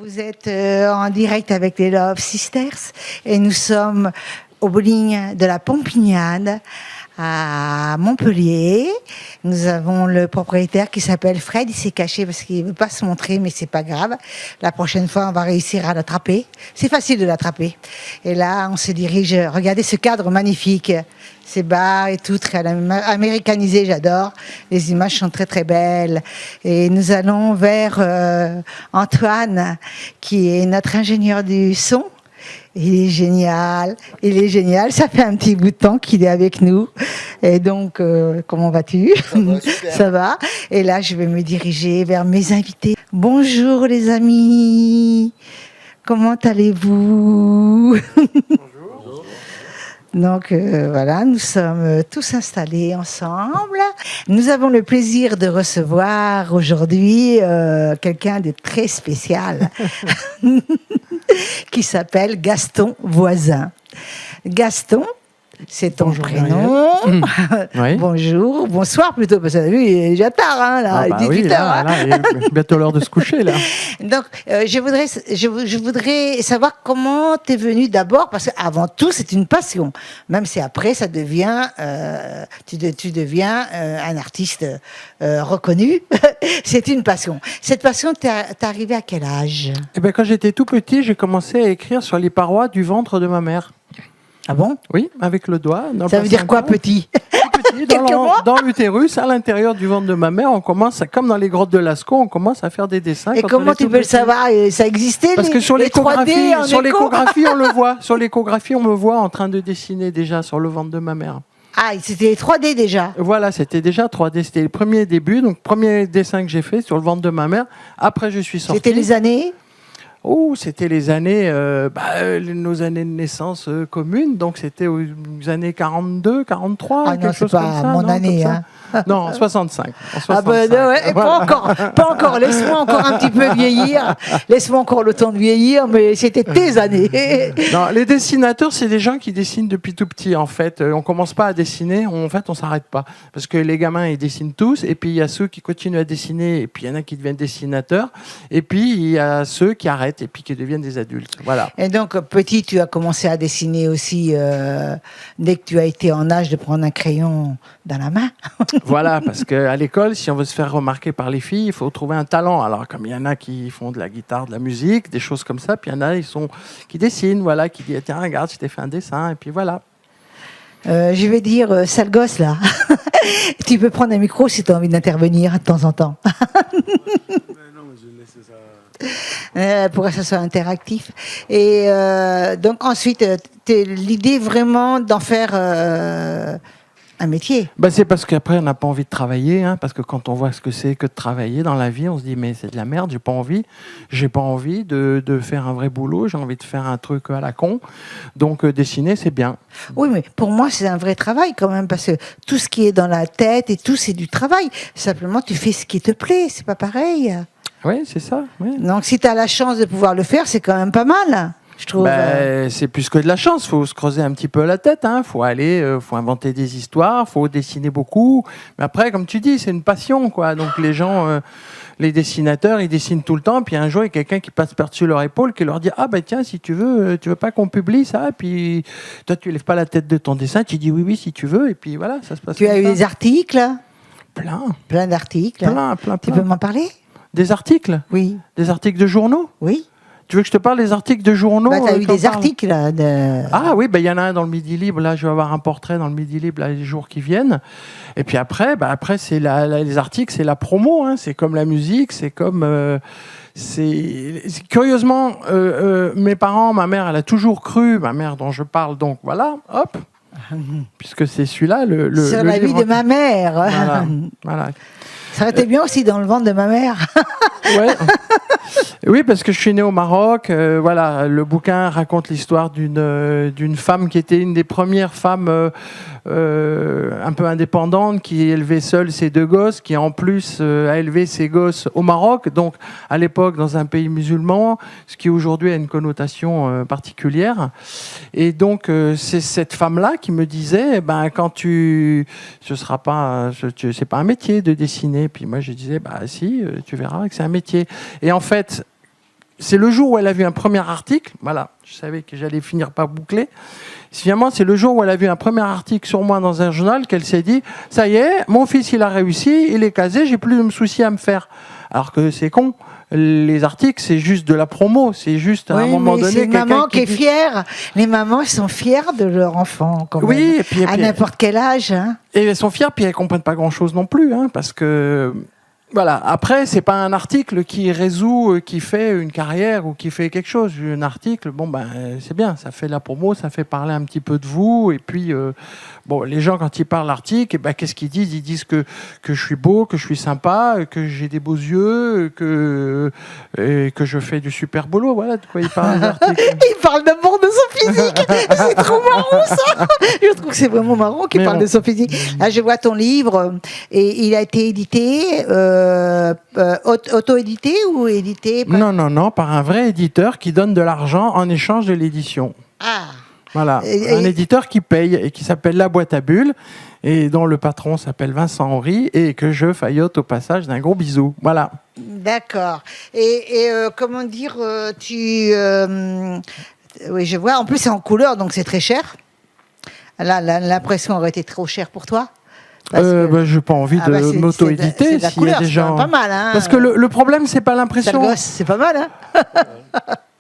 Vous êtes en direct avec les Love Sisters et nous sommes au bowling de la Pompignade à Montpellier. Nous avons le propriétaire qui s'appelle Fred. Il s'est caché parce qu'il ne veut pas se montrer, mais c'est pas grave. La prochaine fois, on va réussir à l'attraper. C'est facile de l'attraper. Et là, on se dirige. Regardez ce cadre magnifique. Ces bars et tout, très américanisé, j'adore. Les images sont très très belles. Et nous allons vers Antoine, qui est notre ingénieur du son. Il est génial, ça fait un petit bout de temps qu'il est avec nous. Et donc, comment vas-tu ? Ça va, super. Ça va. Et là, je vais me diriger vers mes invités. Bonjour les amis, comment allez-vous ? Bonjour. Donc voilà, nous sommes tous installés ensemble. Nous avons le plaisir de recevoir aujourd'hui quelqu'un de très spécial qui s'appelle Gaston Voisin. Gaston, c'est ton prénom. Oui. Bonjour, bonsoir plutôt, parce que lui, il est déjà tard, hein, là, Ah bah 18 oui, heures. là, Hein. là, il est bientôt l'heure de se coucher, là. Donc, je voudrais savoir comment tu es venu d'abord, parce qu'avant tout, c'est une passion. Même si après, ça devient, tu deviens un artiste reconnu, c'est une passion. Cette passion, t'es arrivé à quel âge ? Eh ben, quand j'étais tout petit, j'ai commencé à écrire sur les parois du ventre de ma mère. Ah bon ? Oui, avec le doigt. Ça veut dire quoi, petit ? Petit, Quelques mois dans l'utérus, à l'intérieur du ventre de ma mère, on commence, comme dans les grottes de Lascaux, on commence à faire des dessins. Et quand comment on est tu tout peux le petit. savoir ? Ça existait, Parce que sur les 3D en sur écho l'échographie, on le voit. Sur l'échographie, on me voit en train de dessiner déjà sur le ventre de ma mère. Ah, c'était les 3D déjà. Voilà, c'était déjà 3D. C'était le premier début, donc premier dessin que j'ai fait sur le ventre de ma mère. Après, je suis sorti. C'était les années ? Oh, c'était les années, nos années de naissance communes. Donc, c'était aux années 42, 43, Ah non, quelque c'est chose comme pas ça. mon non, année, comme hein. ça. Non, en 65. En 65. Ah ben ouais, Voilà. pas encore. Laisse-moi encore un petit peu vieillir. Laisse-moi encore le temps de vieillir, mais c'était tes années. Non, les dessinateurs, c'est des gens qui dessinent depuis tout petit, en fait. On commence pas à dessiner, on s'arrête pas. Parce que les gamins, ils dessinent tous, et puis il y a ceux qui continuent à dessiner, et puis il y en a qui deviennent dessinateurs, et puis il y a ceux qui arrêtent, et puis qui deviennent des adultes. Voilà. Et donc, petit, tu as commencé à dessiner aussi dès que tu as été en âge de prendre un crayon dans la main. Voilà, parce qu'à l'école, si on veut se faire remarquer par les filles, il faut trouver un talent. Alors, comme il y en a qui font de la guitare, de la musique, des choses comme ça, puis il y en a qui dessinent, voilà, qui disent tiens, regarde, je t'ai fait un dessin, et puis voilà. Je vais dire, sale gosse, là. Tu peux prendre un micro si tu as envie d'intervenir de temps en temps. Pour que ça soit interactif. Et donc ensuite, l'idée vraiment d'en faire un métier. Bah, c'est parce qu'après, on n'a pas envie de travailler, hein, parce que quand on voit ce que c'est que de travailler dans la vie, on se dit mais c'est de la merde, j'ai pas envie de faire un vrai boulot, j'ai envie de faire un truc à la con. Donc dessiner, c'est bien. Oui, mais pour moi, c'est un vrai travail quand même, parce que tout ce qui est dans la tête et tout, c'est du travail. Simplement, tu fais ce qui te plaît, c'est pas pareil. Oui, c'est ça. Oui. Donc, si tu as la chance de pouvoir le faire, c'est quand même pas mal, je trouve. Ben, c'est plus que de la chance. Il faut se creuser un petit peu la tête. Il faut aller, faut inventer des histoires, il faut dessiner beaucoup. Mais après, comme tu dis, c'est une passion, quoi. Donc les gens, les dessinateurs, ils dessinent tout le temps. Puis un jour, il y a quelqu'un qui passe par-dessus leur épaule, qui leur dit ah ben tiens, si tu veux pas qu'on publie ça. Et puis toi, tu lèves pas la tête de ton dessin, tu dis oui, si tu veux. Et puis voilà, ça se passe. Tu as eu des articles ? Plein d'articles. plein. Tu peux m'en parler ? Des articles. Oui. Des articles de journaux. Oui. Tu veux que je te parle des articles de journaux? Bah, tu as eu des articles là, de... Ah oui, il y en a un dans le Midi Libre. Là, je vais avoir un portrait dans le Midi Libre là, les jours qui viennent. Et puis après, c'est les articles, c'est la promo. Hein. C'est comme la musique, c'est comme... Curieusement, mes parents, ma mère, elle a toujours cru, ma mère dont je parle, donc voilà, hop, puisque c'est celui-là, Sur la vie de ma mère. Voilà. Ça aurait été bien aussi dans le ventre de ma mère. Ouais. Oui, parce que je suis né au Maroc. Voilà, le bouquin raconte l'histoire d'une femme qui était une des premières femmes un peu indépendante, qui élevait seule ses 2 gosses, qui en plus a élevé ses gosses au Maroc, donc à l'époque dans un pays musulman, ce qui aujourd'hui a une connotation particulière. Et donc c'est cette femme-là qui me disait, c'est pas un métier de dessiner. Puis moi je disais, si, tu verras que c'est un métier. Et en fait, c'est le jour où elle a vu un premier article, voilà, je savais que j'allais finir par boucler. Finalement, c'est le jour où elle a vu un premier article sur moi dans un journal qu'elle s'est dit, ça y est, mon fils il a réussi, il est casé, j'ai plus de me soucis à me faire. Alors que c'est con. Les articles, c'est juste de la promo, c'est juste à un moment donné. C'est une maman qui est fière. Les mamans, elles sont fières de leur enfant, quand même. Oui, et puis à n'importe quel âge. Hein. Et elles sont fières, puis elles comprennent pas grand-chose non plus, hein, parce que voilà. Après, c'est pas un article qui résout, qui fait une carrière ou qui fait quelque chose. Un article, bon ben, c'est bien, ça fait de la promo, ça fait parler un petit peu de vous, et puis bon, les gens quand ils parlent l'article, ben, qu'est-ce qu'ils disent? Ils disent que je suis beau, que je suis sympa, que j'ai des beaux yeux, que je fais du super boulot. Voilà de quoi ils parlent l'article. Il parle d'abord de son physique. C'est trop marrant ça. Je trouve que c'est vraiment marrant qu'il parle de son physique. Là, je vois ton livre et il a été édité. Auto-édité ou édité par... Non, par un vrai éditeur qui donne de l'argent en échange de l'édition. Ah. Voilà, un éditeur qui paye et qui s'appelle La Boîte à Bulles et dont le patron s'appelle Vincent Henry et que je faillote au passage d'un gros bisou. Voilà. D'accord. Et comment dire, oui, je vois. En plus, c'est en couleur, donc c'est très cher. Là, l'impression aurait été trop chère pour toi. Je n'ai pas envie de m'auto-éditer s'il y a des gens. Pas mal, hein. Parce que le problème, c'est pas l'impression. Gosse, c'est pas mal, hein.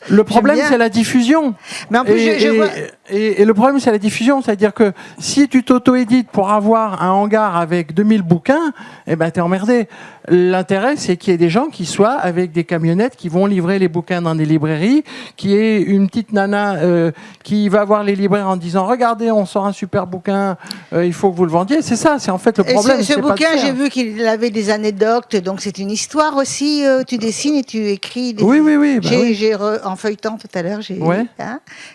Le problème, c'est la diffusion. Mais en plus, je vois... et le problème, c'est la diffusion. C'est-à-dire que si tu t'auto-édites pour avoir un hangar avec 2000 bouquins, eh ben, t'es emmerdé. L'intérêt, c'est qu'il y ait des gens qui soient avec des camionnettes qui vont livrer les bouquins dans des librairies, qui est une petite nana qui va voir les libraires en disant « Regardez, on sort un super bouquin, il faut que vous le vendiez ». C'est ça, c'est en fait le problème. Et ce bouquin, j'ai vu qu'il avait des anecdotes, donc c'est une histoire aussi. Tu dessines et tu écris. Oui. Bah oui. En feuilletant tout à l'heure, Ouais.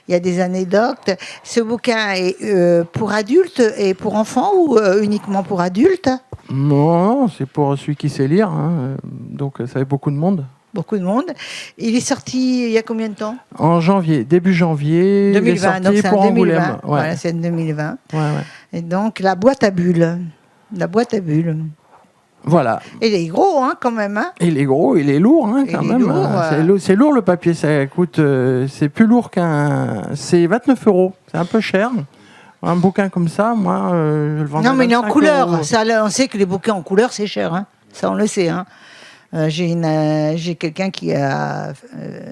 Il y a des anecdotes. Ce bouquin est pour adultes et pour enfants ou uniquement pour adultes? Non, c'est pour celui qui sait lire. Hein. Donc ça fait beaucoup de monde. Beaucoup de monde. Il est sorti il y a combien de temps? En janvier, début janvier. 2020, il est sorti donc c'est pour en 2020. Angoulême. Ouais. Voilà, c'est en 2020. Ouais. Et donc la boîte à bulles. La boîte à bulles. Voilà. Et il est gros, hein, quand même. Hein. Il est gros, il est lourd, hein, quand même. C'est lourd le papier, ça coûte. C'est plus lourd c'est 29 €. C'est un peu cher. Un bouquin comme ça, moi, je le vends. Non, mais il est en couleur. €. Ça, on sait que les bouquins en couleur, c'est cher. Hein. Ça, on le sait. Hein. J'ai quelqu'un qui a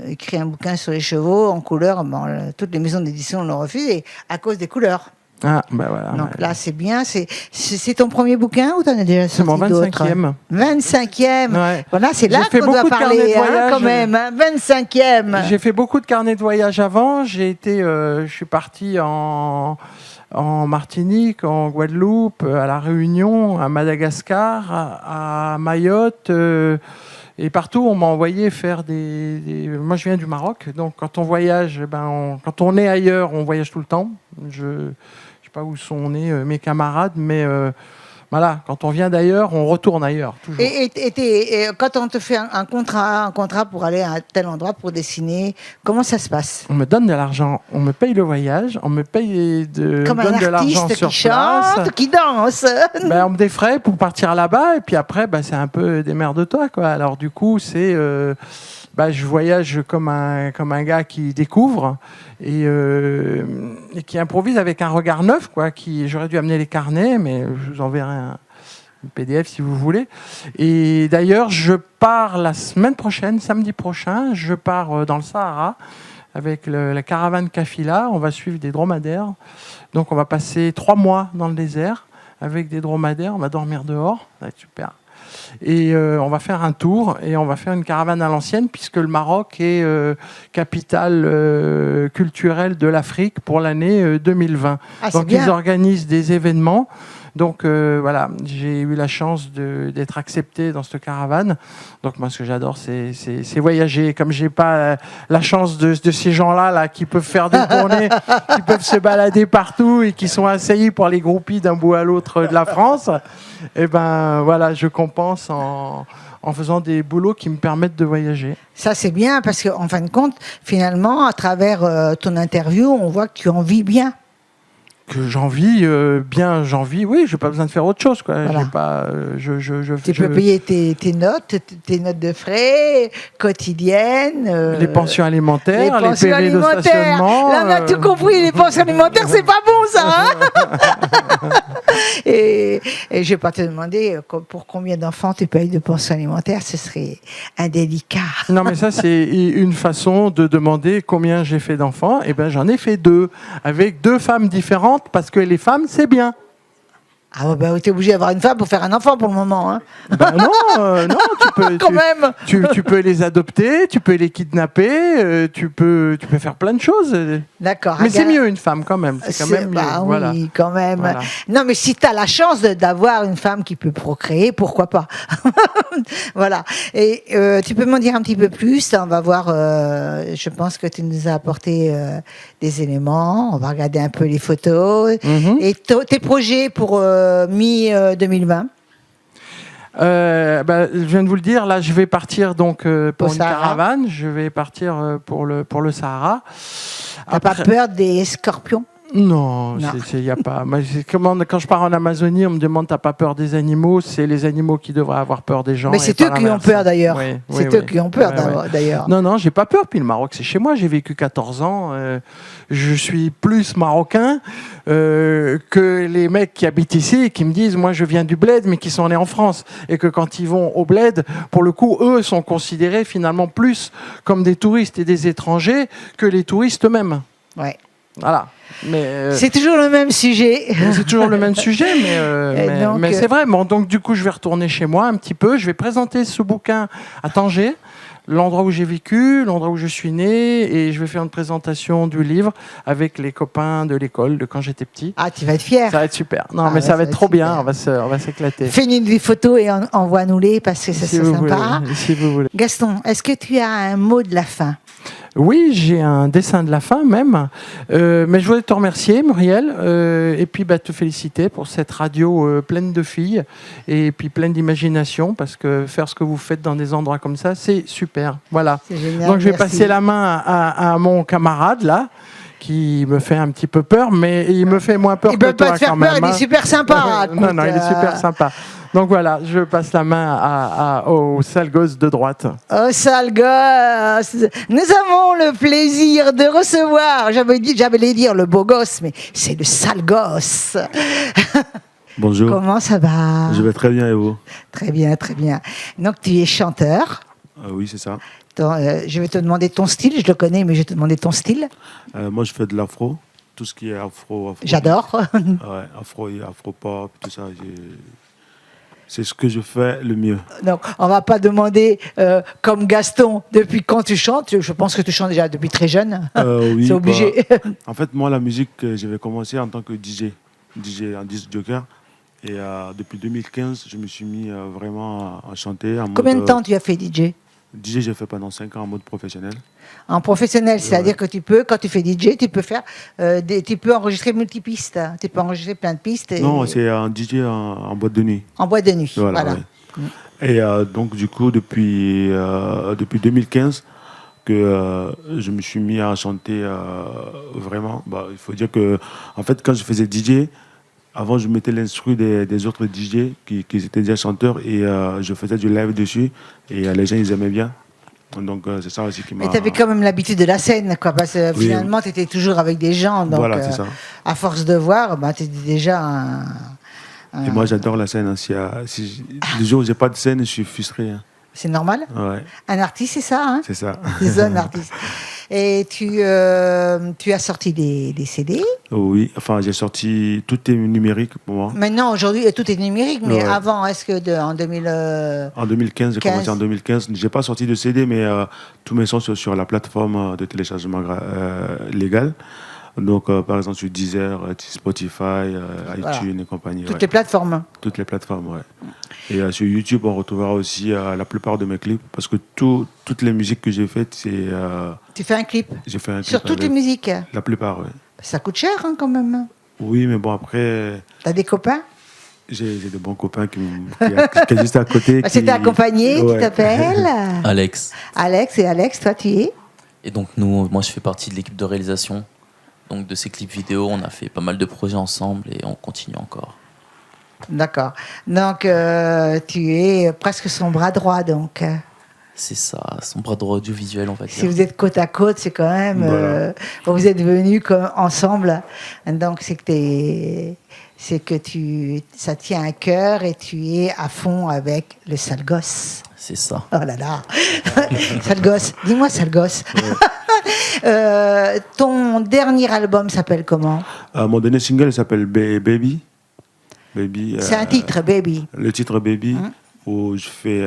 écrit un bouquin sur les chevaux en couleur. Bon, toutes les maisons d'édition l'ont refusé à cause des couleurs. Ah, ben voilà. Donc là, c'est bien. C'est ton premier bouquin ou t'en as déjà sorti d'autres? C'est mon 25e. 25e. Ouais. Voilà, c'est là qu'on doit parler, hein, quand même. Hein, 25e. J'ai fait beaucoup de carnets de voyage avant. Je suis parti en Martinique, en Guadeloupe, à La Réunion, à Madagascar, à Mayotte. Et partout, on m'a envoyé faire Moi, je viens du Maroc, donc quand on voyage, quand on est ailleurs, on voyage tout le temps. Je ne sais pas où sont nés mes camarades, mais voilà, quand on vient d'ailleurs, on retourne ailleurs, toujours. Et quand on te fait un contrat pour aller à tel endroit pour dessiner, comment ça se passe? On me donne de l'argent, on me paye le voyage, on me paye comme un de l'argent artiste sur qui place. chante, qui danse. On me défraie pour partir là-bas, et puis après, c'est un peu démerde-toi, quoi. Alors du coup, c'est... je voyage comme un gars qui découvre et qui improvise avec un regard neuf, quoi. J'aurais dû amener les carnets, mais je vous enverrai un PDF si vous voulez. Et d'ailleurs, je pars la semaine prochaine, samedi prochain, je pars dans le Sahara avec la caravane Kafila. On va suivre des dromadaires. Donc on va passer 3 mois dans le désert avec des dromadaires. On va dormir dehors, ça va être super. Et on va faire un tour et on va faire une caravane à l'ancienne puisque le Maroc est capitale culturelle de l'Afrique pour l'année 2020. Donc ils organisent des événements. Donc voilà, j'ai eu la chance d'être accepté dans cette caravane. Donc moi, ce que j'adore, c'est voyager. Comme j'ai pas la chance de ces gens-là qui peuvent faire des tournées, qui peuvent se balader partout et qui sont assaillis pour les groupies d'un bout à l'autre de la France, et voilà, je compense en faisant des boulots qui me permettent de voyager. Ça, c'est bien parce qu'en fin de compte, finalement, à travers ton interview, on voit que tu en vis bien. j'envie oui, j'ai pas besoin de faire autre chose, quoi. Voilà. J'ai pas, Tu peux payer tes notes de frais quotidiennes. les pensions alimentaires, les pensions PV de alimentaires. stationnement. Là, on a tout compris. Les pensions alimentaires, c'est pas bon, ça. Hein. et je vais pas te demander pour combien d'enfants tu payes de pensions alimentaires. Ce serait indélicat. Non, mais ça, c'est une façon de demander combien j'ai fait d'enfants. Eh ben, j'en ai fait 2, avec 2 femmes différentes, parce que les femmes, c'est bien. Ah ouais, bah, t'es obligé d'avoir une femme pour faire un enfant pour le moment. Hein. Ben non, Quand même. tu peux les adopter, tu peux les kidnapper, tu peux faire plein de choses. D'accord. Mais c'est mieux une femme quand même. C'est quand même mieux. Bah, Voilà. oui, quand même. Voilà. Non, mais si tu as la chance d'avoir une femme qui peut procréer, pourquoi pas. Voilà. Et tu peux m'en dire un petit peu plus. On va voir. Je pense que tu nous as apporté des éléments. On va regarder un peu les photos. Mhm. Et tes projets pour mi-2020. Je viens de vous le dire, là je vais partir donc pour une Sahara. caravane, je vais partir pour le Sahara. T'as pas peur des scorpions? Non, Non. y a pas. Moi, quand je pars en Amazonie, on me demande t'as pas peur des animaux? C'est les animaux qui devraient avoir peur des gens. Mais et c'est pas eux qui ont l'inverse. peur d'ailleurs. Oui, C'est oui, eux oui. qui ont peur Ouais, ouais. d'ailleurs. Non, j'ai pas peur. Puis le Maroc, c'est chez moi. J'ai vécu 14 ans. Je suis plus marocain que les mecs qui habitent ici et qui me disent, moi, je viens du bled, mais qui sont nés en France. Et que quand ils vont au bled, pour le coup, eux sont considérés finalement plus comme des touristes et des étrangers que les touristes eux-mêmes. Ouais. Voilà. Mais C'est toujours le même sujet. c'est toujours le même sujet, donc, mais c'est vrai. Bon, donc du coup, je vais retourner chez moi un petit peu. Je vais présenter ce bouquin à Tanger, l'endroit où j'ai vécu, l'endroit où je suis né, et je vais faire une présentation du livre avec les copains de l'école de quand j'étais petit. Ah, tu vas être fier. Ça va être super. Non, Ah mais ouais, ça va être trop super. bien. On va s'éclater. Fais-nous des photos et envoie-nous-les parce que ça Si serait vous sympa. voulez, si vous voulez. Gaston, est-ce que tu as un mot de la fin? Oui, j'ai un dessin de la fin même. Mais je voulais te remercier, Muriel, et puis te féliciter pour cette radio pleine de filles et puis pleine d'imagination, parce que faire ce que vous faites dans des endroits comme ça, c'est super. Voilà. C'est génial. Donc je vais merci. passer la main à mon camarade là, qui me fait un petit peu peur, mais il me fait moins peur Il que peut toi pas te faire quand peur, même. il est super sympa. Non, écoute, il est super sympa. Donc voilà, je passe la main au sale gosse de droite. Oh, sale gosse. Nous avons le plaisir de recevoir, j'allais dire le beau gosse, mais c'est le sale gosse. Bonjour. Comment ça va? Je vais très bien et vous? Très bien, très bien. Donc tu es chanteur. Oui, c'est ça. Je vais te demander ton style, je le connais, mais je vais te demander ton style. Moi, je fais de l'afro. Tout ce qui est afro. J'adore. Ouais, afro et afro-pop, tout ça. C'est ce que je fais le mieux. Donc, on va pas demander, comme Gaston, depuis quand tu chantes. Je pense que tu chantes déjà depuis très jeune. Oui, C'est obligé. En fait, moi, la musique, je vais commencer en tant que DJ. DJ, un disc joker. Et depuis 2015, je me suis mis vraiment à chanter. Combien de temps tu as fait DJ? DJ, j'ai fait pendant 5 ans en mode professionnel. En professionnel, c'est-à-dire que tu peux, quand tu fais DJ, tu peux faire, tu peux enregistrer multipistes. Tu peux enregistrer plein de pistes. Non, c'est un DJ en boîte de nuit. En boîte de nuit. Voilà. Ouais. Et donc, du coup, depuis 2015, que je me suis mis à chanter vraiment. Il faut dire que, en fait, quand je faisais DJ, avant, je mettais l'instru des autres DJ qui étaient déjà chanteurs et je faisais du live dessus. Et les gens, ils aimaient bien. Donc, c'est ça aussi qui m'a... Mais tu avais quand même l'habitude de la scène, quoi, parce que Oui. finalement, tu étais toujours avec des gens. Donc, Voilà, c'est ça. à force de voir, tu étais déjà un... Et moi, j'adore la scène. Hein. Les jours où j'ai pas de scène, je suis frustré. Hein. C'est normal. Ouais, Un artiste, c'est ça, hein? c'est ça. C'est un artiste. Et tu as sorti des CD. Oui, enfin, j'ai sorti... Tout est numérique pour moi. Maintenant, aujourd'hui, tout est numérique, mais Ouais. avant, est-ce que en 2000... En 2015, j'ai 15. commencé en 2015. J'ai pas sorti de CD, mais tous mes sons sont sur la plateforme de téléchargement légal. Donc, par exemple, sur Deezer, Spotify, iTunes et compagnie. Toutes ouais. les plateformes. Toutes les plateformes, ouais. Et sur YouTube, on retrouvera aussi la plupart de mes clips, parce que toutes les musiques que j'ai faites, Tu fais un clip j'ai fait un clip sur toutes les avec musiques. la plupart, ouais. Ça coûte cher, hein, quand même. Oui, mais bon, après, T'as des copains? j'ai de bons copains qui sont juste à côté. C'était accompagné, Ouais. qui t'appelle Alex. Alex, et Alex, toi, tu y es? Et donc moi je fais partie de l'équipe de réalisation. donc de ces clips vidéo, on a fait pas mal de projets ensemble et on continue encore. D'accord. Donc, tu es presque son bras droit, donc. C'est ça, son bras droit audiovisuel, on va dire. Si vous êtes côte à côte, c'est quand même... Voilà. vous êtes venus ensemble, donc ça tient à cœur et tu es à fond avec le sale gosse. C'est ça. Oh là là. Sale gosse. Dis-moi, sale gosse. Ton dernier album s'appelle comment? Mon dernier single s'appelle Baby. Baby. C'est un titre, Baby. Le titre Baby, où je fais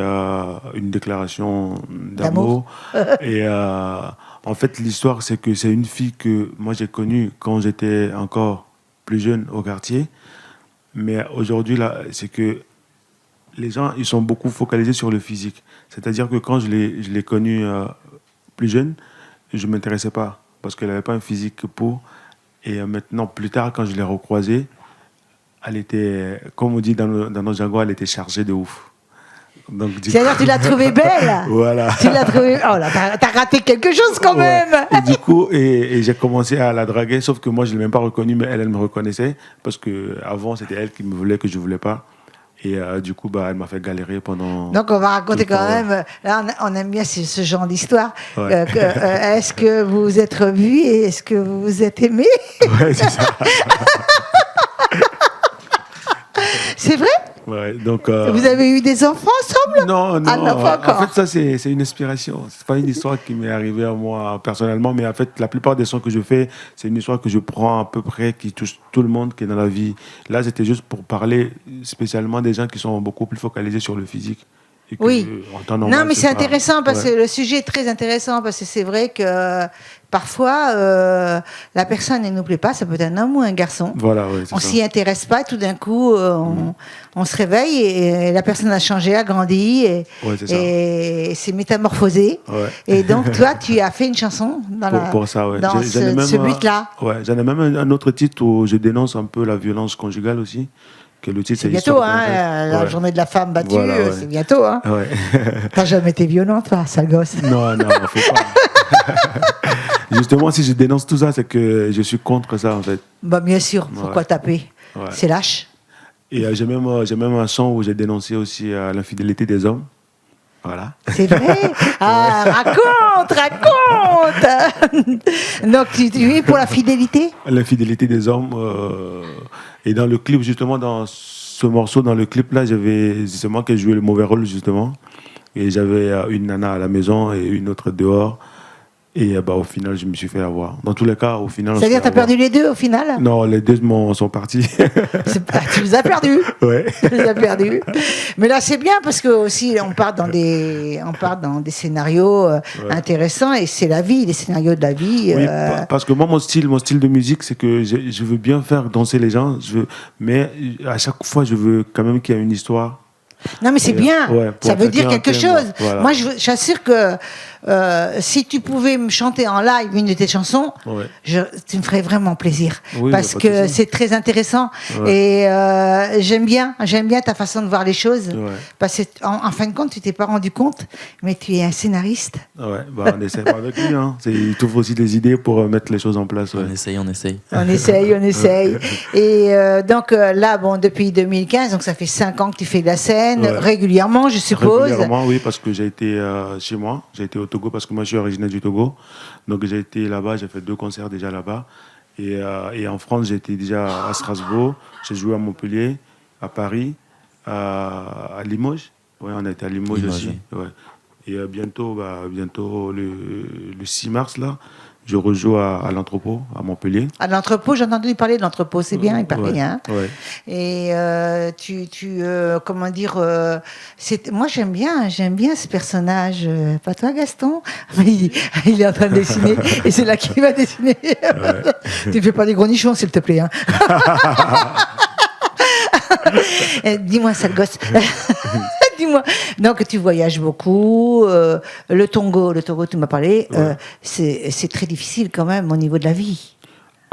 une déclaration d'amour. Et en fait, l'histoire, c'est que c'est une fille que moi j'ai connue quand j'étais encore plus jeune au quartier. Mais aujourd'hui, là, c'est que les gens, ils sont beaucoup focalisés sur le physique. C'est-à-dire que quand je l'ai connue plus jeune, je ne m'intéressais pas parce qu'elle n'avait pas un physique pour. Et maintenant, plus tard, quand je l'ai recroisée, elle était, comme on dit dans nos jargons, elle était chargée de ouf. C'est-à-dire, tu l'as trouvée belle. Voilà. Tu l'as trouvée... Oh là, t'as raté quelque chose quand même. Et du coup, et j'ai commencé à la draguer, sauf que moi, je ne l'ai même pas reconnue, mais elle me reconnaissait, parce qu'avant, c'était elle qui me voulait, que je ne voulais pas. Et du coup, elle m'a fait galérer pendant... Donc, on va raconter quand même... Là, on aime bien ce genre d'histoire. Ouais. Est-ce que vous vous êtes revus et est-ce que vous vous êtes aimés? Ouais, c'est ça. C'est vrai? Ouais, donc, Vous avez eu des enfants ensemble? Non, non. Ah, non, pas encore. En fait, ça, c'est une inspiration. C'est pas une histoire qui m'est arrivée à moi personnellement, mais en fait, la plupart des sons que je fais, c'est une histoire que je prends à peu près, qui touche tout le monde qui est dans la vie. Là, c'était juste pour parler spécialement des gens qui sont beaucoup plus focalisés sur le physique. Et que, Oui. en temps normal, Non, mais c'est pas- intéressant parce Ouais. que le sujet est très intéressant parce que c'est vrai que parfois la personne ne nous plaît pas, ça peut être un homme ou un garçon. Voilà, ouais, c'est On ça. s'y intéresse pas, tout d'un coup on se réveille et la personne a changé, a grandi Ouais, c'est ça. et s'est métamorphosée. Ouais. Et donc toi, tu as fait une chanson dans, Pour ça, ouais. dans J'en ai même ce but-là. Ouais, j'en ai même un autre titre où je dénonce un peu la violence conjugale aussi. Que le titre, C'est bientôt, Histoire hein, d'un rêve. la Ouais. journée de la femme battue, Voilà, ouais. c'est bientôt. Hein. Ouais. T'as jamais été violent, toi, sale gosse. Non, non, faut pas. Justement, si je dénonce tout ça, c'est que je suis contre ça, en fait. Bah, bien sûr, pourquoi Ouais. taper? Ouais. C'est lâche. Et j'ai même un son où j'ai dénoncé aussi l'infidélité des hommes. Voilà. C'est vrai? Ah, raconte! Donc, tu es pour la fidélité? L'infidélité des hommes. Et dans le clip, justement, dans ce morceau, dans le clip-là, c'est moi qui ai joué le mauvais rôle, justement. Et j'avais une nana à la maison et une autre dehors. Et au final, je me suis fait avoir. Dans tous les cas, au final... on C'est-à-dire se que fait tu as avoir. perdu les deux au final? Non, les deux sont partis. Tu les as perdus. Ouais. Tu les as perdus. Mais là, c'est bien parce que aussi, on part dans des scénarios intéressants et c'est la vie, les scénarios de la vie. Oui, parce que moi, mon style de musique, c'est que je veux bien faire danser les gens, mais à chaque fois, je veux quand même qu'il y ait une histoire. Non, mais c'est bien. Ouais, pour Ça veut dire attaquer un quelque thème, chose. voilà. Moi, j'assure que si tu pouvais me chanter en live une de tes chansons, Ouais. tu me ferais vraiment plaisir. Oui, parce y a pas de que souci. c'est très intéressant. Ouais. Et j'aime bien ta façon de voir les choses. Ouais. Parce que, en fin de compte, tu t'es pas rendu compte, mais tu es un scénariste. Ouais, on essaie pas avec lui. Hein. Il trouve aussi des idées pour mettre les choses en place. Ouais. On essaye. On essaye. Et donc là, bon, depuis 2015, donc ça fait 5 ans que tu fais de la scène, Ouais. régulièrement, je suppose. Régulièrement, oui, parce que j'ai été chez moi. J'ai été au Togo parce que moi, je suis originaire du Togo. Donc, j'ai été là-bas. J'ai fait 2 concerts déjà là-bas. Et en France, j'ai été déjà à Strasbourg. J'ai joué à Montpellier, à Paris, à Limoges. Ouais, on a été à Limoges aussi. Ouais. Et bientôt, le 6 mars, là, je rejoue à l'entrepôt, à Montpellier. À l'entrepôt, j'ai entendu parler de l'entrepôt, c'est bien, il paraît. Ouais, Hein. ouais. Et comment dire, moi j'aime bien ce personnage. Pas toi, Gaston? Il est en train de dessiner, et c'est là qu'il va dessiner. Tu ne fais pas des gros nichons, s'il te plaît. Hein. Dis-moi, sale gosse. Dis-moi. Donc, tu voyages beaucoup. Le Togo, tu m'as parlé. Ouais. C'est très difficile quand même au niveau de la vie.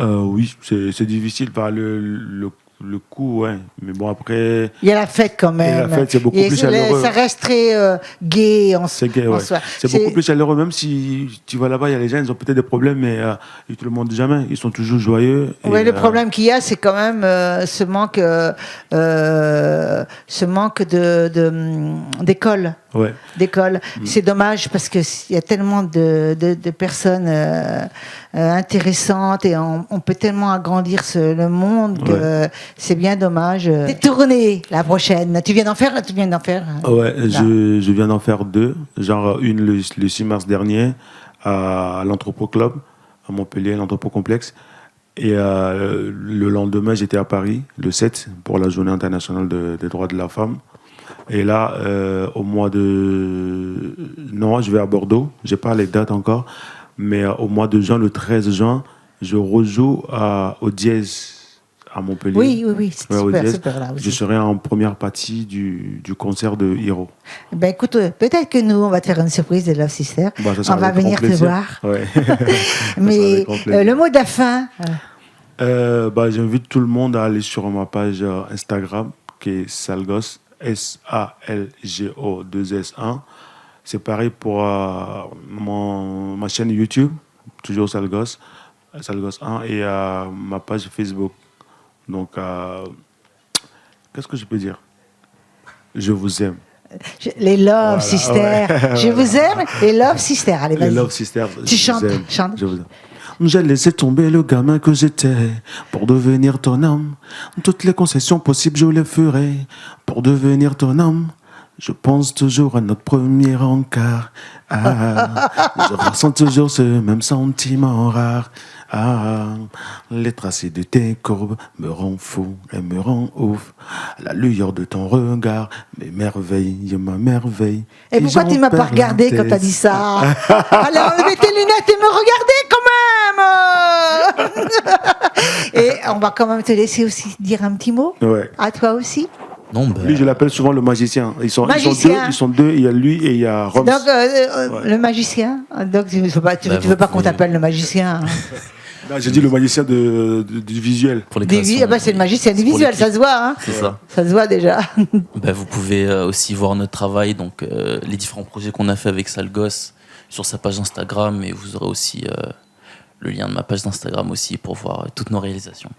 Oui, c'est difficile. le coup, ouais. Mais bon, après, Il y a la fête quand même. Et la fête, c'est beaucoup Et plus chaleureux. Ça reste très gai en c'est gay, en ouais. soi. C'est beaucoup plus chaleureux. Même si tu vas là-bas, il y a les gens, ils ont peut-être des problèmes, mais ils te le montrent jamais. Ils sont toujours joyeux. Et, Oui, le problème qu'il y a, c'est quand même ce manque d'école. Ouais. D'école. C'est dommage parce qu'il y a tellement de personnes intéressantes et on peut tellement agrandir le monde que c'est bien dommage. Des tournées, la prochaine. Tu viens d'en faire? Ouais, je viens d'en faire 2. Genre une le 6 mars dernier à l'Anthropo Club, à Montpellier, l'Anthropo Complexe. Et le lendemain, j'étais à Paris, le 7, pour la Journée internationale des droits de la femme. Et là, au mois de... Non, je vais à Bordeaux. Je n'ai pas les dates encore. Mais au mois de juin, le 13 juin, je rejoue au Dièse à Montpellier. Oui, c'est au Dièse. super là aussi. Je serai en première partie du concert de Hiro. Ben écoute, peut-être que nous, on va te faire une surprise de Love Sister. Bah, ça sera on va avec venir grand te plaisir. voir. Ouais. Mais le mot de la fin... j'invite tout le monde à aller sur ma page Instagram qui est Salgos, SALGO2S1. C'est pareil pour ma chaîne YouTube, toujours Salgos 1, et ma page Facebook. Donc, qu'est-ce que je peux dire? Je vous aime. Les Love Sisters. Ouais. Je vous aime, les Love Sisters. Allez, vas-y. Les Love Sisters. Tu je vous chantes, aime. chante. Je vous aime. J'ai laissé tomber le gamin que j'étais pour devenir ton âme. Toutes les concessions possibles, je les ferai pour devenir ton âme. Je pense toujours à notre premier encart. Je ressens toujours ce même sentiment rare. Les tracés de tes courbes me rendent fou et me rendent ouf. La lueur de ton regard m'émerveille, ma merveille. Et pourquoi tu m'as pas regardé quand t'as dit ça? Alors, enlevez tes lunettes et me regardez quand même. Et on va quand même te laisser aussi dire un petit mot. Ouais. À toi aussi. Non, Lui, je l'appelle souvent le magicien. Ils sont deux. Il y a lui et il y a Roms. Donc, le magicien. Donc, tu veux pas qu'on t'appelle le magicien. Là, j'ai dit le magicien du visuel. pour les créations, C'est le magicien du c'est pour visuel, l'équipe. ça se voit. Hein. C'est ça. Ça se voit déjà. Vous pouvez aussi voir notre travail, donc les différents projets qu'on a fait avec Salgos sur sa page Instagram, et vous aurez aussi le lien de ma page d'Instagram aussi pour voir toutes nos réalisations.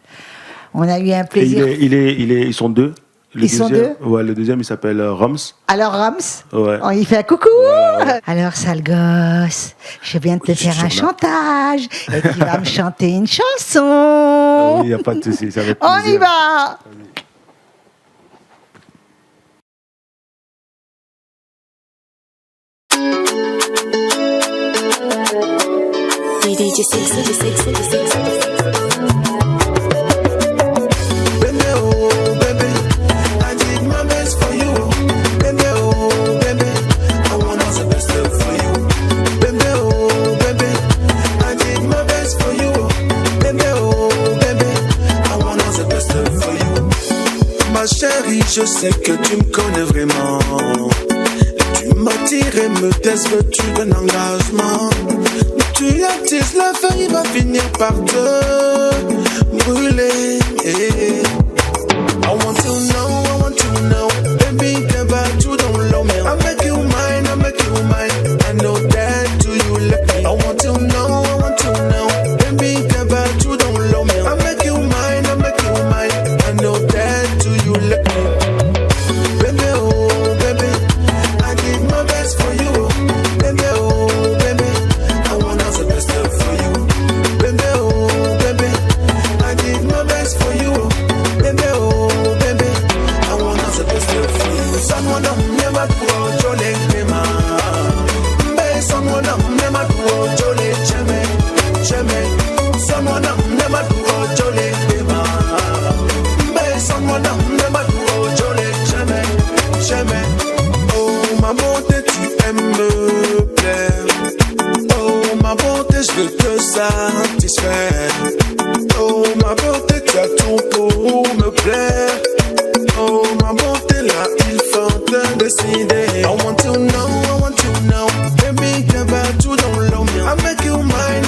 On a eu un Et plaisir. ils sont deux. Ils sont deux. Ouais, le deuxième, il s'appelle Roms. Alors, Rams, Ouais. on y fait un coucou. Voilà. Alors, sale gosse, je viens de te Je suis faire un toujours là. chantage et tu vas me chanter une chanson. Il n'y a pas de souci, ça va être On y plaisir. va. DJ 666. Baby, oh, baby, I did my best for you. Baby, oh, baby, I want all the best for you. Baby, oh, baby, I did my best for you. Baby, oh, baby, I want all the best for you. Ma chérie, je sais que tu me connais vraiment. Et tu m'attires et me déçois-tu d'un engagement. Tu attises le feu, il va finir par te brûler. I want to know, baby, get back to don't love me. I make you mine, I know that to you let me. I want to know, baby, get back to don't love me. I make you mine, I know that to you let me. Baby, oh, baby, I did my best for you. Baby, oh, baby, I want all the best for you. Baby, oh, baby, I did my best for you. Baby, oh, baby, I want all the best for you. Someone never grow jolly, someone never grow jolly, cheme. Someone never grow jolly, someone never grow jolly, cheme. Oh, ma bonté, tu aimes me plaire. Oh, ma bonté, je veux te satisfaire. Oh, ma bonté, tu as tout pour me plaire. Oh, ma bonté, là, il faut te décider. I want to know, baby, get back to don't love me. I make you mine,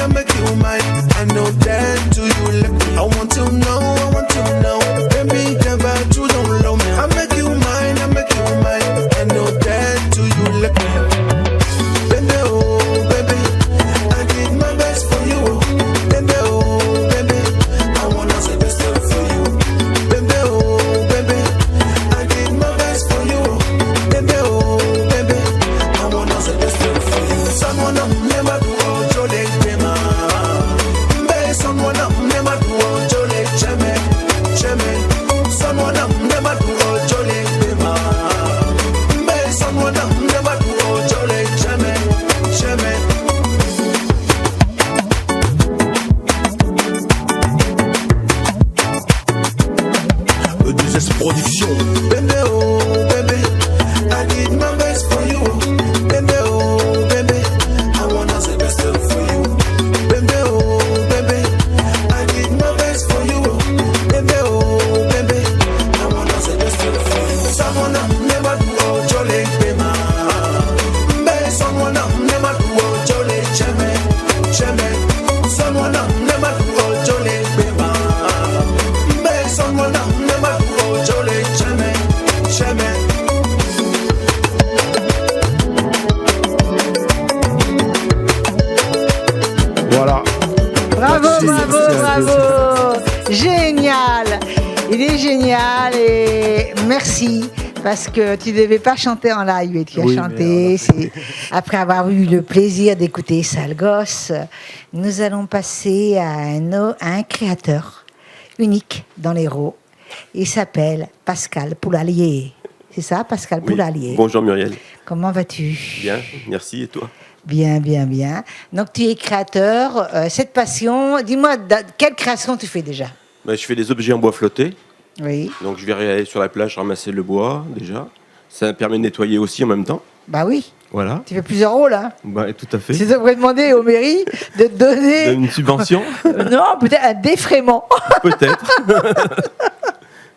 I know that to you let me. I want to know, baby, never do jolly bema. Someone never do jolly cheme, cheme. Someone never do jolly bema. Someone never do jolly cheme, cheme. Voilà. Bravo, Merci, bravo, merci à bravo. Génial. Il est génial et merci. Parce que tu ne devais pas chanter en live et tu as Oui, chanté. Après avoir eu le plaisir d'écouter Sale Gosse, nous allons passer à un créateur unique dans l'Hérault. Il s'appelle Pascal Poulalier. C'est ça, Pascal Oui. Poulalier. Bonjour Muriel. Comment vas-tu? Bien, merci. Et toi? Bien, bien, bien. Donc tu es créateur. Cette passion, dis-moi, quelle création tu fais déjà? Je fais des objets en bois flotté. Oui. Donc je vais aller sur la plage ramasser le bois déjà. Ça me permet de nettoyer aussi en même temps. Bah oui, Voilà. tu fais plusieurs rôles. Hein. Tout à fait. Tu devrais demander aux mairies de te donner, Une subvention. non, peut-être un défraiement. Peut-être.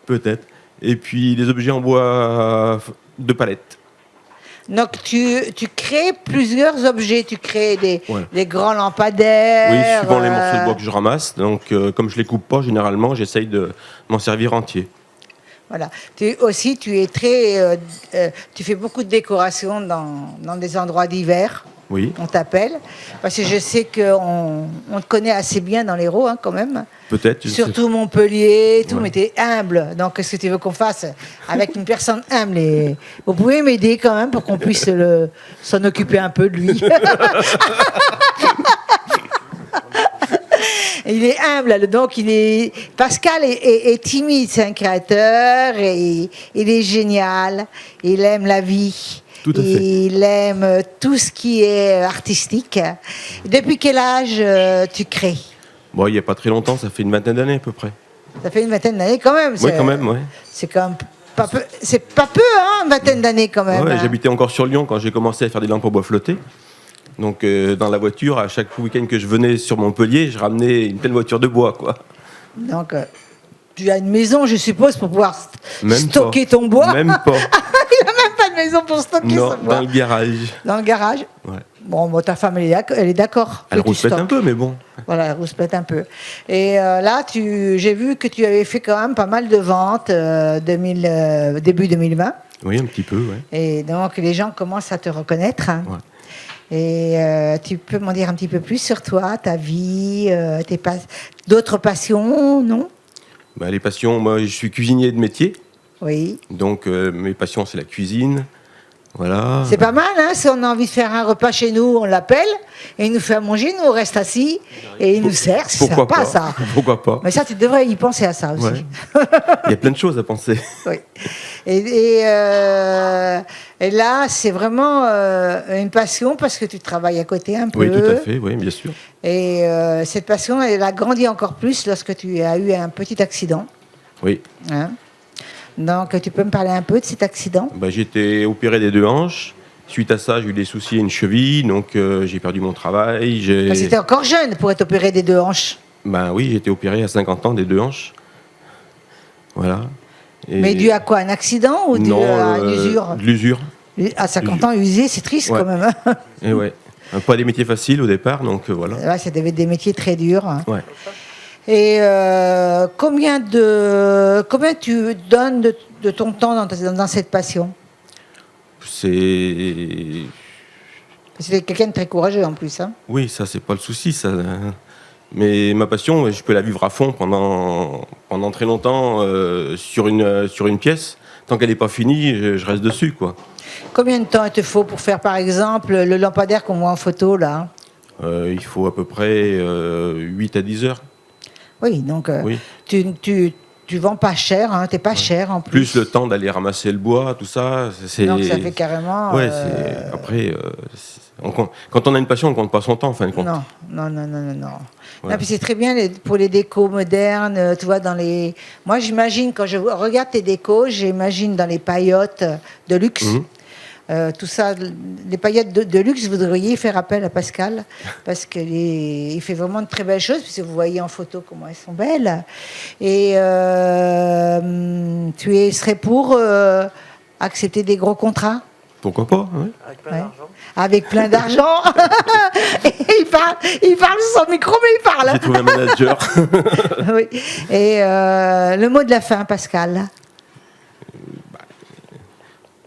Peut-être. Et puis des objets en bois de palette. Donc tu crées plusieurs objets, tu crées Ouais. des grands lampadaires. Oui, suivant les morceaux de bois que je ramasse. Donc comme je les coupe pas, généralement, j'essaye de m'en servir entier. Voilà. Tu es très, tu fais beaucoup de décorations dans des endroits divers. Oui, On t'appelle parce que je sais qu'on te connaît assez bien dans l'Hérault, hein, quand même. peut-être. je sais Surtout Montpellier, tout, Ouais. mais t'es humble. Donc, qu'est-ce que tu veux qu'on fasse avec une personne humble? Et vous pouvez m'aider quand même pour qu'on puisse s'en occuper un peu de lui. Il est humble, donc Pascal est timide, c'est un créateur, et il est génial, il aime la vie. Tout à fait. Il aime tout ce qui est artistique. Depuis quel âge tu crées? Bon, il n'y a pas très longtemps, ça fait une vingtaine d'années à peu près. Ça fait une vingtaine d'années quand même. Oui, quand même, ouais. C'est quand même pas peu. C'est pas peu, hein, une vingtaine d'années quand même. Ouais, hein. j'habitais encore sur Lyon quand j'ai commencé à faire des lampes en bois flotté. Donc dans la voiture, à chaque week-end que je venais sur Montpellier, je ramenais une pleine voiture de bois, quoi. Donc, tu as une maison, je suppose, pour pouvoir Même stocker pas. ton bois. Même pas. Il n'a même pas de maison pour stocker Non, son bois. dans le garage. Dans le garage. Ouais. Bon, ta femme, elle est d'accord. Elle que tu rouspète un stockes. peu, mais bon. Voilà, elle rouspète un peu. Et là, j'ai vu que tu avais fait quand même pas mal de ventes début 2020. Oui, un petit peu, ouais. Et donc, les gens commencent à te reconnaître. Hein. Ouais. Et tu peux m'en dire un petit peu plus sur toi, ta vie, d'autres passions, non? Les passions, moi je suis cuisinier de métier. Oui. Donc mes passions, c'est la cuisine. Voilà. C'est pas mal, hein? Si on a envie de faire un repas chez nous, on l'appelle et il nous fait à manger, nous on reste assis et il nous sert. C'est Pourquoi sympa pas ça. Pourquoi pas. Mais ça, tu devrais y penser à ça aussi. Ouais. Il y a plein de choses à penser. Oui. Et là, c'est vraiment une passion parce que tu travailles à côté un peu. Oui, tout à fait, oui, bien sûr. Et cette passion, elle a grandi encore plus lorsque tu as eu un petit accident. Oui. Hein. Donc, tu peux me parler un peu de cet accident? J'ai été opéré des 2 hanches. Suite à ça, j'ai eu des soucis à une cheville, donc j'ai perdu mon travail. Parce que tu encore jeune pour être opéré des 2 hanches. Oui, j'ai été opéré à 50 ans des 2 hanches. Voilà. Et Mais dû à quoi? Un accident ou dû non, à une usure? de l'usure. À 50 ans, usé, c'est triste Ouais. quand même. Hein. Et ouais. Pas des métiers faciles au départ, donc voilà. Ouais, ça devait être des métiers très durs. Hein. Ouais. Et combien tu donnes de ton temps dans cette passion? C'est. C'est quelqu'un de très courageux en plus. Hein. Oui, ça, c'est pas le souci, ça. Mais ma passion, je peux la vivre à fond pendant très longtemps sur une pièce. Tant qu'elle n'est pas finie, je reste dessus, quoi. Combien de temps il te faut pour faire, par exemple, le lampadaire qu'on voit en photo, là? Il faut à peu près 8 à 10 heures. Oui, donc Oui. tu vends pas cher, hein, t'es pas cher en plus. Plus le temps d'aller ramasser le bois, tout ça. Donc ça fait carrément... Ouais, après, quand on a une passion, on ne compte pas son temps, en fin de compte. Non. Ouais. Non, puis c'est très bien pour les décos modernes, tu vois, Moi, j'imagine, quand je regarde tes décos, j'imagine dans les paillotes de luxe. Mhm. Tout ça, les paillettes de luxe, vous devriez faire appel à Pascal parce qu'il fait vraiment de très belles choses, puisque vous voyez en photo comment elles sont belles. Et tu serais pour accepter des gros contrats? Pourquoi pas, ouais. Ouais. Avec plein d'argent. Et il parle sans micro, mais il parle. J'ai trouvé un manager. Oui. Et le mot de la fin, Pascal,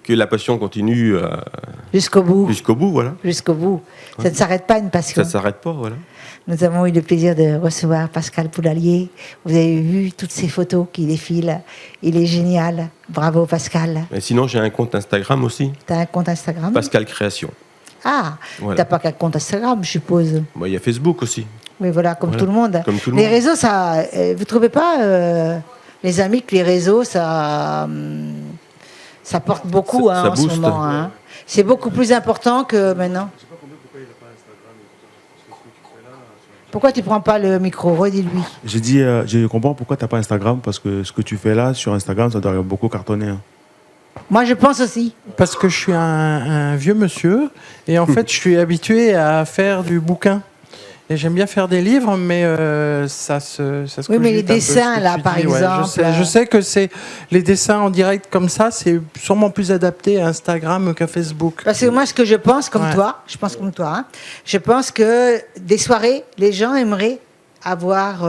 Que la passion continue jusqu'au bout. jusqu'au bout, voilà. Jusqu'au bout. Ça ne s'arrête pas, une passion. Ça s'arrête pas, voilà. Nous avons eu le plaisir de recevoir Pascal Poulalier. Vous avez vu toutes ces photos qui défilent. Il est génial. Bravo, Pascal. Et sinon, j'ai un compte Instagram aussi, Tu as un compte Instagram? Pascal Création. Ah, Voilà. t'as pas qu'un compte Instagram, je suppose. Bon, il y a Facebook aussi. Oui, voilà, comme Voilà. tout le monde. Comme tout le Les monde. réseaux, ça, vous trouvez pas, les amis, que les réseaux, ça porte beaucoup Ça en ce booste. moment. Hein. C'est beaucoup plus important que maintenant. Pourquoi tu prends pas le micro? Redis-lui. J'ai dit, je comprends pourquoi tu n'as pas Instagram, parce que ce que tu fais là sur Instagram, ça doit beaucoup cartonner. Hein. Moi, je pense aussi. Parce que je suis un vieux monsieur et en fait, je suis habitué à faire du bouquin. Et j'aime bien faire des livres, mais ça se Oui, mais les cogite un peu, dessins, ce que là, tu par dis, ouais. exemple. Je sais que c'est les dessins en direct comme ça, c'est sûrement plus adapté à Instagram qu'à Facebook. Parce que moi, ce que je pense, comme Ouais. toi, je pense comme toi, hein, je pense que des soirées, les gens aimeraient avoir,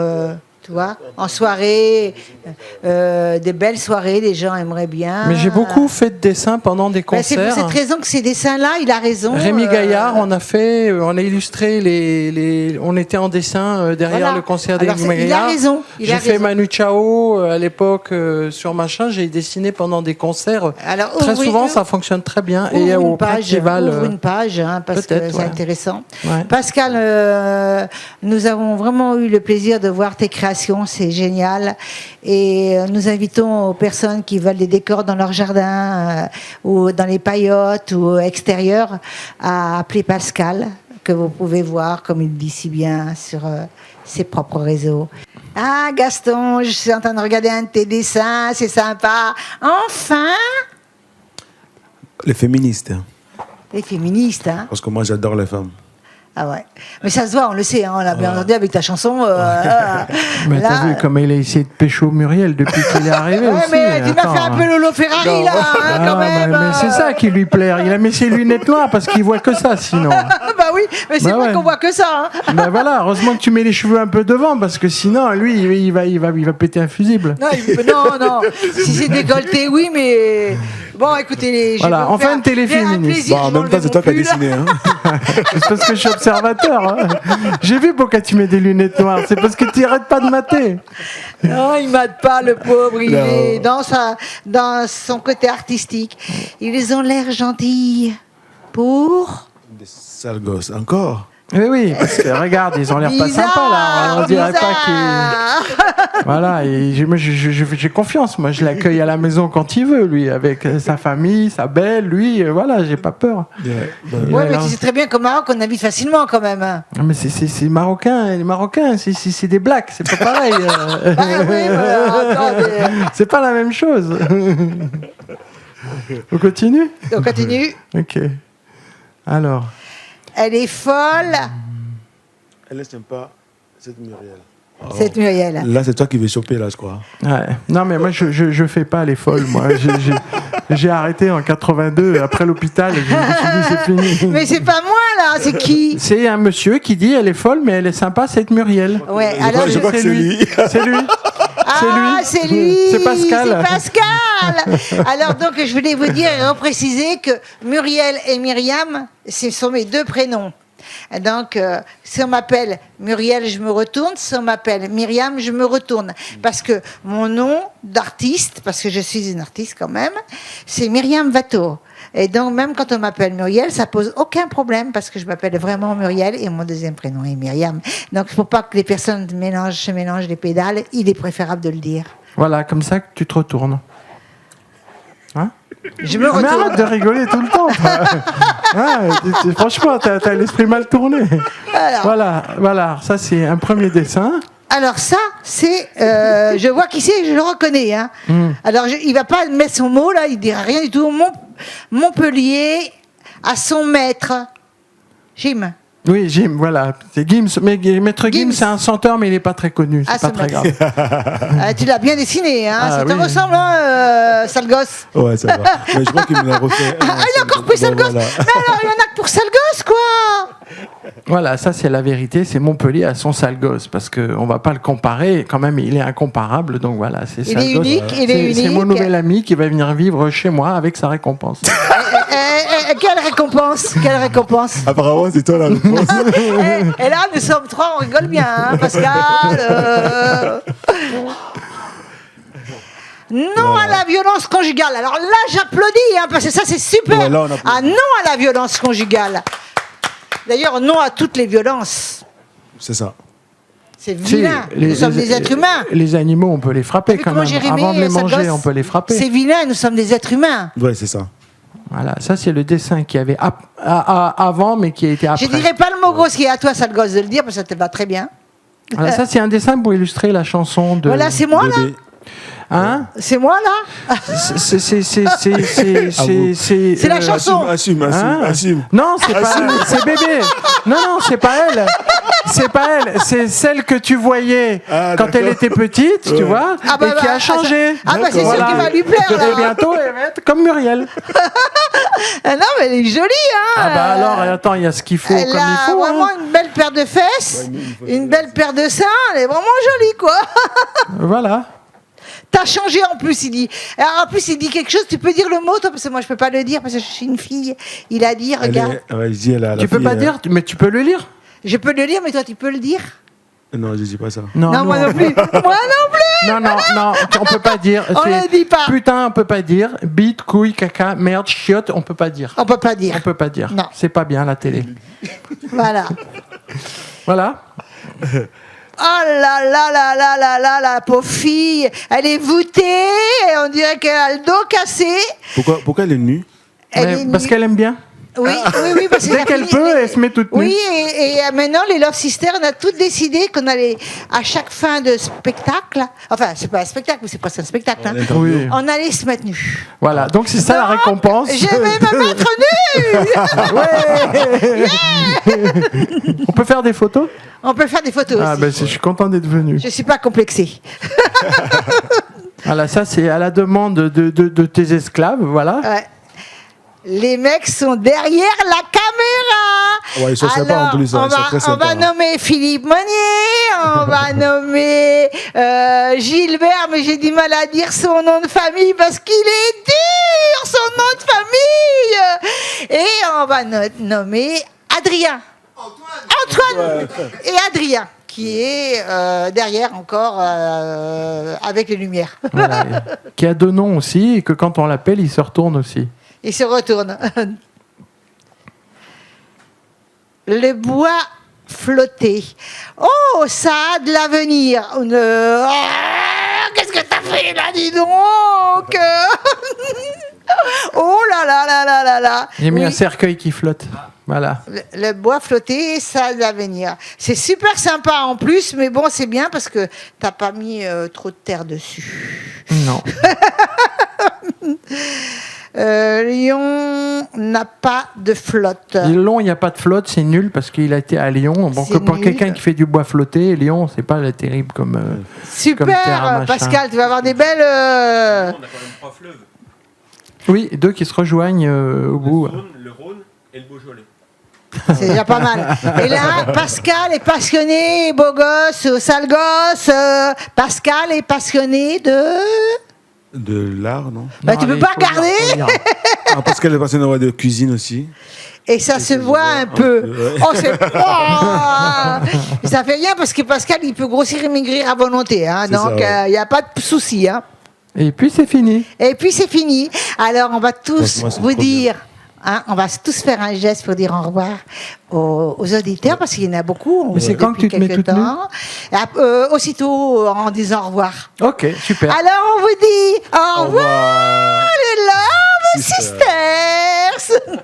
tu vois, en soirée, des belles soirées, les gens aimeraient bien. Mais j'ai beaucoup fait de dessins pendant des Ben, c'est concerts. pour cette raison que ces dessins-là, il a raison. Rémi Gaillard, on a illustré on était en dessin derrière Voilà. le concert de Alors, Rémi il a Gaillard. raison, il J'ai a fait raison. Manu Chao à l'époque sur machin. J'ai dessiné pendant des concerts. Alors, Très ouvre- souvent, ça fonctionne très bien. Ouvre Et au une page, festival, ouvre une page, hein, parce que peut-être, c'est ouais. intéressant. Ouais. Pascal, nous avons vraiment eu le plaisir de voir tes créations, c'est génial. Et nous invitons aux personnes qui veulent des décors dans leur jardin ou dans les paillotes ou extérieurs à appeler Pascal, que vous pouvez voir, comme il dit si bien, sur ses propres réseaux. Ah, Gaston, je suis en train de regarder un de tes dessins, c'est sympa. Enfin, Les féministes, les féministes, hein. parce que moi j'adore les femmes. Ah ouais. Mais ça se voit, on le sait, hein, on l'a bien entendu avec ta chanson. Mais là, t'as vu comme il a essayé de pécho Muriel depuis qu'il est arrivé ouais, aussi. mais tu m'as Attends, fait un peu Lolo Ferrari, là, hein, quand Ah, même. mais c'est ça qui lui plaît. Il a mis ses lunettes noires parce qu'il voit que ça sinon. Bah oui, mais c'est Bah vrai ouais. qu'on voit que ça. Hein. Ben voilà, heureusement que tu mets les cheveux un peu devant parce que sinon, lui, il va péter un fusible. Non, non. Si c'est décolleté, oui, mais. Bon, écoutez, Voilà, je vais vous enfin faire une télé un féministe. plaisir, Bon, en je même temps, c'est toi qui as m'enlève mon pull. dessiné. Hein. C'est parce que je suis observateur. Hein. J'ai vu pourquoi tu mets des lunettes noires. C'est parce que tu n'arrêtes pas de mater. Non, il mate pas, le pauvre. Il Non. est dans son côté artistique. Ils ont l'air gentils. Pour. Des sales gosses, encore. Oui, oui, parce que regarde, ils ont l'air pas sympas là. On dirait pas qu'ils. Voilà, et j'ai confiance. Moi, je l'accueille à la maison quand il veut, lui, avec sa famille, sa belle, lui. Voilà, j'ai pas peur. Ouais, mais tu sais très bien qu'au Maroc, on habite facilement quand même. Hein. Ah, mais c'est marocain, les Marocains, c'est des blacks, c'est pas pareil. Ah oui, attendez. C'est pas la même chose. On continue? On continue. Ok. Alors. Elle est folle, Elle est sympa, cette Muriel. cette Muriel. Là, c'est toi qui veux choper, là, je crois. Ouais. Non, mais moi, je fais pas les folles, moi. J'ai arrêté en 82, après l'hôpital, et je me suis dit, c'est fini. Mais c'est pas moi là, c'est qui? C'est un monsieur qui dit, elle est folle, mais elle est sympa, cette Muriel. Ouais, Je alors crois- je crois que c'est lui. C'est lui. Ah, c'est lui. C'est Pascal. C'est Pascal. Alors donc, je voulais vous dire et repréciser que Muriel et Myriam, ce sont mes deux prénoms. Donc, si on m'appelle Muriel, je me retourne. Si on m'appelle Myriam, je me retourne. Parce que mon nom d'artiste, parce que je suis une artiste quand même, c'est Myriam Watteau. Et donc, même quand on m'appelle Muriel, ça pose aucun problème parce que je m'appelle vraiment Muriel et mon deuxième prénom est Myriam. Donc, il ne faut pas que les personnes se mélangent les pédales. Il est préférable de le dire. Voilà, comme ça que tu te retournes. Hein? Je me Ah, mais retourne. arrête de rigoler tout le temps. Ouais, franchement, t'as l'esprit mal tourné. Voilà, ça c'est un premier dessin. Alors ça, c'est... je vois qui c'est, je le reconnais. Hein. Alors, il va pas mettre son mot, là, il dira rien du tout. Montpellier, à son maître. Jim. Oui, Jim, voilà. C'est Gims. Mais Maître Gims, Gims. c'est un chanteur, mais il n'est pas très connu. C'est Ah, pas c'est très bien. grave. Tu l'as bien dessiné, hein. Ah, Ça te oui. ressemble, hein, sale gosse. Ouais, ça va. Mais je crois qu'il me l'a refait. Ah, il a encore pris sale gosse. Voilà. Mais alors, il y en a que pour sale gosse, quoi. Voilà, ça c'est la vérité. C'est Montpellier à son sale gosse. Parce qu'on ne va pas le comparer. Quand même, il est incomparable. Donc voilà, c'est Il sale est gosse. unique, il est C'est mon unique. nouvel ami qui va venir vivre chez moi avec sa récompense. Quelle récompense, quelle récompense. Apparemment, c'est toi la réponse. Et là, nous sommes trois, on rigole bien, hein, Pascal. Non à la violence conjugale. Alors là, j'applaudis, hein, parce que ça, c'est super. Ouais, là, on applaudit. Ah, non à la violence conjugale. D'ailleurs, non à toutes les violences. C'est ça. C'est vilain. Nous sommes des êtres humains. Les animaux, on peut les frapper quand Comment même. j'ai rimé, Avant de les ça manger, gosse. on peut les frapper. C'est vilain, nous sommes des êtres humains. Ouais, c'est ça. Voilà, ça c'est le dessin qui avait avant, mais qui a été après. Je dirais pas le mot grossier à toi, sale gosse, de le dire, parce que ça te va très bien. Voilà, ça c'est un dessin pour illustrer la chanson de. Voilà, c'est moi, là. Bébé. Hein C'est moi, là. C'est la chanson. Assume. Non, c'est pas. C'est bébé. Non, c'est pas elle. C'est pas elle. C'est celle que tu voyais Ah, quand elle d'accord. était petite, tu vois, Ah bah, et qui a changé. Ah bah, c'est sûr Voilà. qui va lui plaire, là. Et bientôt, elle va être comme Muriel. Ah non, mais elle est jolie, hein. Ah bah alors, attends, il y a ce qu'il faut Elle comme il a faut. vraiment hein. une belle paire de fesses, une belle paire de seins, elle est vraiment jolie, quoi. Voilà. T'as changé en plus, il dit. Alors, en plus, il dit quelque chose, tu peux dire le mot, toi, parce que moi, je peux pas le dire, parce que je suis une fille. Il a dit, regarde. Ouais, je dis, elle a la Tu peux fille, pas dire, mais tu peux le lire. Je peux le lire, mais toi, tu peux le dire. Non, je dis pas ça. Non, moi non plus. Moi non plus. Non, on peut pas dire. On C'est- le dit pas. Putain, on peut pas dire. Bite, couille, caca, merde, chiotte, on peut pas dire. On peut pas dire. On peut pas dire. Non. C'est pas bien la télé. Voilà. Voilà. Oh là là là là là là, la pauvre fille. Elle est voûtée, on dirait qu'elle a le dos cassé. Pourquoi elle est nue? Elle Mais est parce nue. qu'elle aime bien. Oui, parce Dès qu'elle peut, elle se met toute nue. Oui, et maintenant, les Love Sisters, on a toutes décidé qu'on allait, à chaque fin de spectacle, enfin, c'est pas un spectacle, mais c'est presque un spectacle, hein, Oui. on allait se mettre nus. Voilà. Donc c'est ça la récompense. Je vais me mettre nue. On peut faire des photos. On peut faire des photos Ah aussi. ben je suis content d'être venu. Je suis pas complexée. Voilà, ça c'est à la demande de tes esclaves, voilà. Ouais. Les mecs sont derrière la caméra. Ouais, ils sont sympas en plus, On ils sont va, très on sympas. va nommer Philippe Monnier, on va nommer Gilbert, mais j'ai du mal à dire son nom de famille parce qu'il est dur, son nom de famille. Et on va nommer Adrien. Antoine et Adrien, qui est derrière encore avec les lumières. Voilà. Qui a deux noms aussi et que quand on l'appelle, il se retourne aussi. Il se retourne. Le bois flotté. Oh, ça a de l'avenir. Qu'est-ce que t'as fait là, dis donc. Oh là là là là là là. J'ai mis Oui. un cercueil qui flotte. Voilà. Le bois flotté, ça a de l'avenir. C'est super sympa en plus, mais bon, c'est bien parce que t'as pas mis trop de terre dessus. Non. Lyon n'a pas de flotte. Lyon, il n'y a pas de flotte, c'est nul parce qu'il a été à Lyon. Bon, C'est que pour nul. quelqu'un qui fait du bois flotté, Lyon, c'est pas terrible comme. comme terre à Super, machin. Pascal, tu vas avoir des belles. On a quand même 3 fleuves. Oui, deux qui se rejoignent au bout. Le Rhône et le Beaujolais. C'est déjà pas mal. Et là, Pascal est passionné, beau gosse, sale gosse. Pascal est passionné de. De l'art, non? Bah, tu peux allez, pas faut lire, regarder. faut lire. Ah, parce qu'elle est passionnée de cuisine aussi. Et ça se voit un peu. ouais. Oh, c'est. Oh ça fait rien parce que Pascal, il peut grossir et maigrir à volonté. Hein, C'est ça, donc, ouais. il n'y a pas de souci. Hein. Et puis c'est fini. Et puis, c'est fini. Alors, on va tous Franchement, c'est vous trop dire. Hein, on va tous faire un geste pour dire au revoir aux auditeurs parce qu'il y en a beaucoup. Mais c'est quand que tu te mets toute nue aussitôt en disant au revoir. Ok, super. Alors on vous dit au revoir, revoir. les Love Sisters. Sisters.